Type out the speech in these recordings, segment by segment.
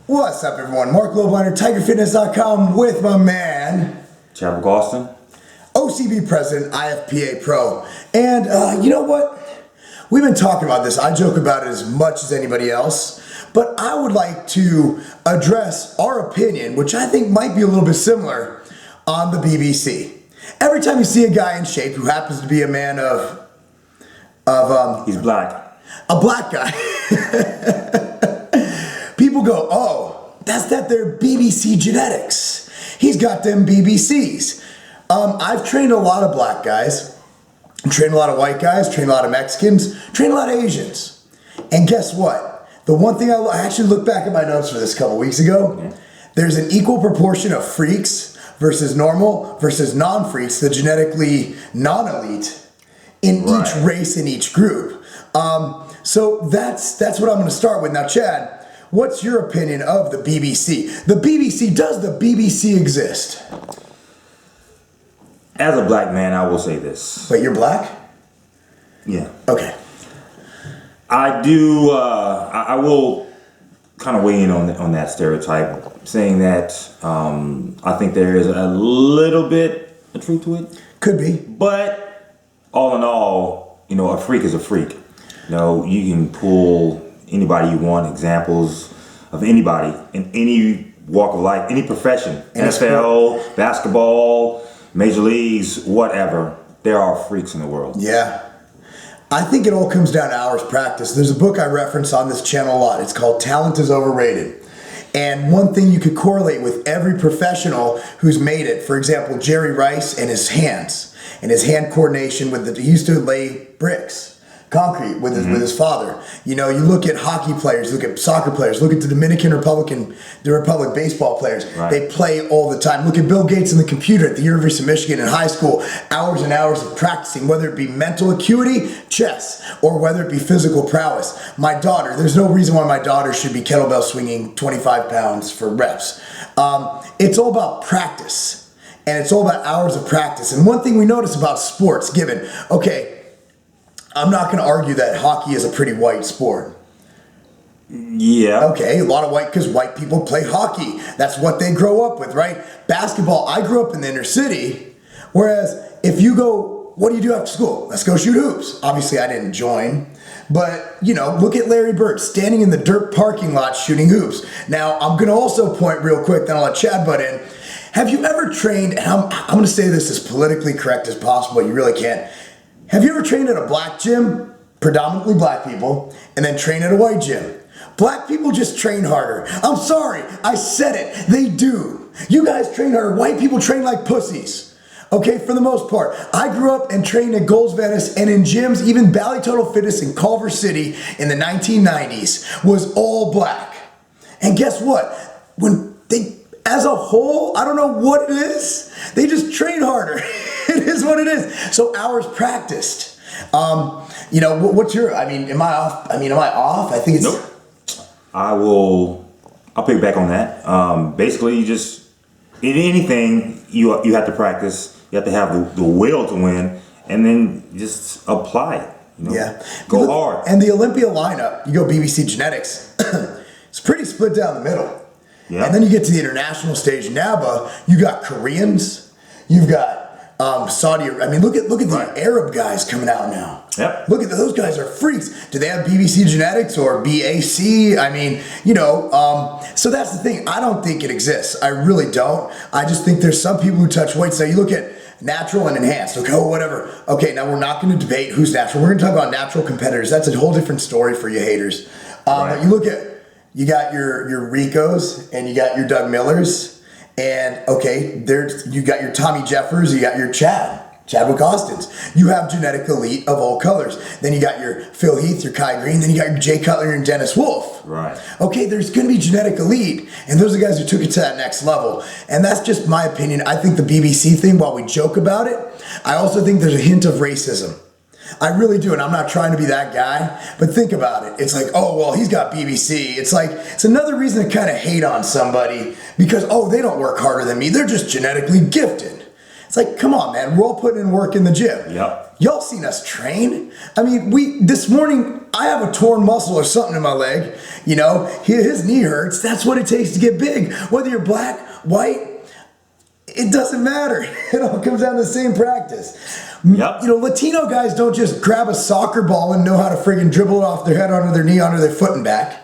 What's up, everyone? Marc Lobliner, TigerFitness.com with my man, Chadwick Austin, OCB President, IFPA Pro. And you know what? We've been talking about this. I joke about it as much as anybody else, but I would like to address our opinion, which I think might be a little bit similar, on the BBC. Every time you see a guy in shape who happens to be a man of he's black. A black guy. People go, oh, that's their BBC genetics. He's got them BBCs. I've trained a lot of black guys, trained a lot of white guys, trained a lot of Mexicans, trained a lot of Asians. And guess what? The one thing I actually looked back at my notes for this a couple weeks ago. There's an equal proportion of freaks versus normal versus non-freaks, the genetically non-elite, in each race, in each group. So that's what I'm going to start with. Now, Chad, what's your opinion of the BBC? The BBC, does the BBC exist? As a black man, I will say this. Wait, you're black? Yeah. Okay. I do, I will kind of weigh in on that stereotype, saying that I think there is a little bit of truth to it. Could be. But all in all, a freak is a freak. You can pull anybody you want, examples of anybody in any walk of life, any profession, NFL, basketball, major leagues, whatever. There are freaks in the world. Yeah. I think it all comes down to hours practice. There's a book I reference on this channel a lot. It's called Talent is Overrated. And one thing you could correlate with every professional who's made it, for example, Jerry Rice and his hands, and his hand coordination he used to lay bricks. Concrete with his father. You look at hockey players, look at soccer players, look at the Dominican Republic baseball players. Right. They play all the time. Look at Bill Gates and the computer at the University of Michigan in high school. Hours and hours of practicing, whether it be mental acuity, chess, or whether it be physical prowess. My daughter, there's no reason why my daughter should be kettlebell swinging 25 pounds for reps. It's all about practice, and it's all about hours of practice. And one thing we notice about sports, I'm not going to argue that hockey is a pretty white sport. Yeah. Okay, a lot of because white people play hockey. That's what they grow up with, right? Basketball, I grew up in the inner city, whereas if you go, what do you do after school? Let's go shoot hoops. Obviously, I didn't join, but, look at Larry Bird standing in the dirt parking lot shooting hoops. Now, I'm going to also point real quick, then I'll let Chad butt in. Have you ever trained, and I'm going to say this as politically correct as possible, you really can't. Have you ever trained at a black gym, predominantly black people, and then train at a white gym? Black people just train harder. I'm sorry, I said it. They do. You guys train harder. White people train like pussies. Okay, for the most part. I grew up and trained at Gold's Venice and in gyms, even Bally Total Fitness in Culver City in the 1990s was all black. And guess what? As a whole, I don't know what it is. They just train harder. It is what it is. So hours practiced. What's your? Am I off? Am I off? I think it's. Nope. I'll pick back on that. Basically, you just in anything you have to practice. You have to have the will to win, and then just apply it. Yeah. Go hard. And the Olympia lineup, you go BBC Genetics. It's pretty split down the middle. Yeah. And then you get to the international stage, NABA, you got Koreans, you've got Saudi. Look at the Arab guys coming out now. Yep. Look at those guys are freaks. Do they have BBC Genetics or BAC? So that's the thing. I don't think it exists. I really don't. I just think there's some people who touch weights. Now you look at natural and enhanced. Okay, whatever. Okay, now we're not going to debate who's natural. We're going to talk about natural competitors. That's a whole different story for you haters. But you look at. You got your Ricos and you got your Doug Millers, and you got your Tommy Jeffers, you got your Chadwick Austins. You have genetic elite of all colors. Then you got your Phil Heath, your Kai Green, then you got your Jay Cutler and Dennis Wolf. Right. Okay, there's going to be genetic elite, and those are the guys who took it to that next level. And that's just my opinion. I think the BBC thing, while we joke about it, I also think there's a hint of racism. I really do, and I'm not trying to be that guy, but think about it. It's like, oh, well, he's got BBC. It's another reason to kind of hate on somebody because, oh, they don't work harder than me. They're just genetically gifted. It's like, come on, man. We're all putting in work in the gym. Yep. Y'all seen us train? I mean, this morning, I have a torn muscle or something in my leg. You know, his knee hurts. That's what it takes to get big. Whether you're black, white, it doesn't matter. It all comes down to the same practice. Yep. You know, Latino guys don't just grab a soccer ball and know how to friggin' dribble it off their head, onto their knee, onto their foot and back.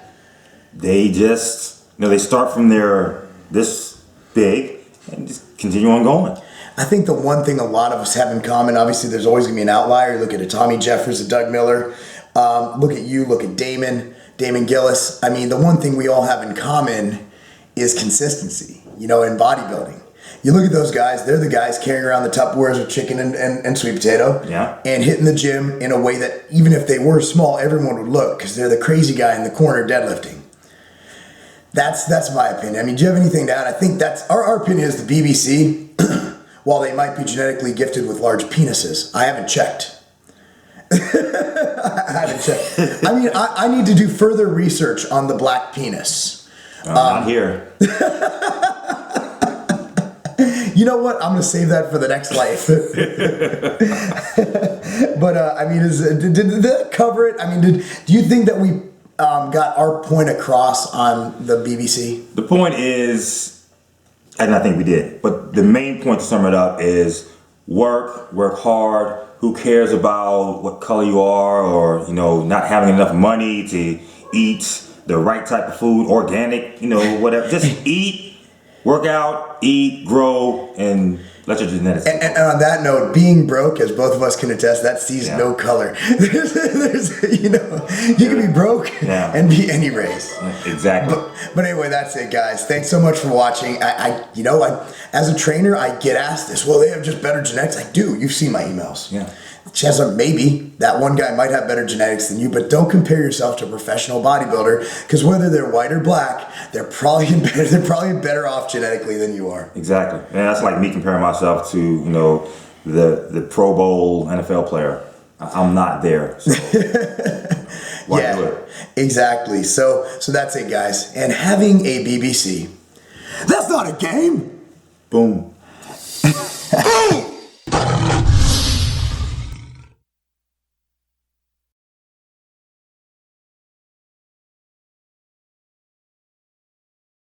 They just, they start from this big and just continue on going. I think the one thing a lot of us have in common, obviously there's always going to be an outlier. Look at a Tommy Jeffers, a Doug Miller. Look at you, look at Damon Gillis. I mean, the one thing we all have in common is consistency, you know, in bodybuilding. You look at those guys, they're the guys carrying around the Tupperwares with chicken and sweet potato. Yeah. And hitting the gym in a way that even if they were small, everyone would look because they're the crazy guy in the corner deadlifting. That's my opinion. I mean, do you have anything to add? I think that's our opinion is the BBC. While they might be genetically gifted with large penises, I haven't checked. I mean, I need to do further research on the black penis. Not here. You know what? I'm going to save that for the next life. But I mean, did that cover it? I mean, do you think that we got our point across on the BBC? The point is, and I think we did, but the main point to sum it up is work hard. Who cares about what color you are, or, you know, not having enough money to eat the right type of food, organic, you know, whatever. Just eat, work out, eat, grow, and let your genetics. And on that note, being broke, as both of us can attest, that sees no color. There's, you know, you can be broke and be any race. Exactly. But anyway, that's it, guys. Thanks so much for watching. I as a trainer, I get asked this. Well, they have just better genetics. I do. You've seen my emails. Yeah. Chances are maybe that one guy might have better genetics than you, but don't compare yourself to a professional bodybuilder, because whether they're white or black, they're probably better off genetically than you are. Exactly. And that's like me comparing myself to, you know, the Pro Bowl NFL player. I'm not there. So why do it? Exactly. So that's it, guys. And having a BBC, that's not a game. Boom. Boom.